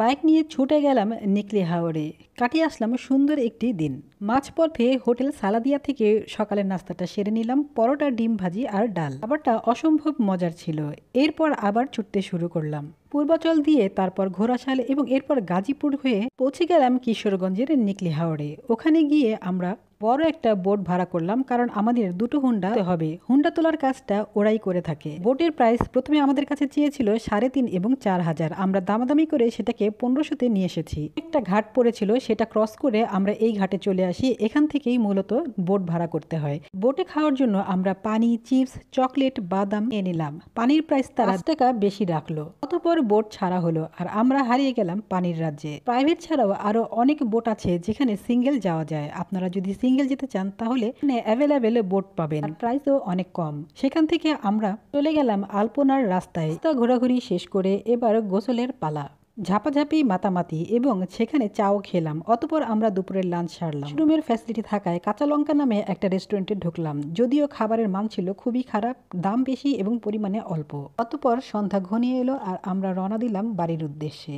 Bike নিয়ে ছুটে গেলাম নিকলি হাওরে। কাটিয়ে আসলাম সুন্দর একটি দিন। মাঝপথে হোটেল সালাদিয়া থেকে সকালের নাস্তাটা সেরে নিলাম, পরোটা, ডিম ভাজি আর ডাল। খাবারটা অসম্ভব মজার ছিল। এরপর আবার ছুটতে শুরু করলাম পূর্বাচল দিয়ে, তারপর ঘোড়াশাল এবং এরপর গাজীপুর হয়ে পৌঁছে গেলাম কিশোরগঞ্জের নিকলি হাওরে। ওখানে গিয়ে আমরা বড় একটা বোট ভাড়া করলাম, কারণ আমাদের দুটো হুন্ডা হবে। হুন্ডা তোলার কাজটা ওরাই করে থাকে। বোটের প্রাইস প্রথমে আমাদের কাছে চেয়েছিল 3,500 এবং 4,000। আমরা দামাদামি করে সেটাকে 1500-তে নিয়ে এসেছি। একটা ঘাট পড়েছিল, সেটা ক্রস করে আমরা এই ঘাটে চলে আসি। এখান থেকেই মূলত বোট ভাড়া করতে হয়। বোটে খাওয়ার জন্য আমরা পানি, চিপস, চকলেট, বাদাম নিয়ে নিলাম। পানির প্রাইস তারা 5 টাকা বেশি রাখলো। অতঃপর বোট ছাড়া হলো আর আমরা হারিয়ে গেলাম পানির রাজ্যে। প্রাইভেট ছাড়াও আরো অনেক বোট আছে যেখানে সিঙ্গেল যাওয়া যায়। আপনারা যদি সিঙ্গেল যেতে চান তাহলে অ্যাভেলেবেল বোট পাবেন, আর প্রাইসও অনেক কম। সেখান থেকে আমরা চলে গেলাম আলপনার রাস্তায়। ঘোরাঘুরি শেষ করে এবার গোসলের পালা। ঝাপাঝাপি, মাতামাতি এবং সেখানে চাও খেলাম। অতপর আমরা দুপুরের লাঞ্চ সারলাম। রুমের ফ্যাসিলিটি থাকায় কাঁচা লঙ্কা নামে একটা রেস্টুরেন্টে ঢুকলাম। যদিও খাবারের মান ছিল খুবই খারাপ, দাম বেশি এবং পরিমাণে অল্প। অতপর সন্ধ্যা ঘনিয়ে এলো আর আমরা রওনা দিলাম বাড়ির উদ্দেশ্যে।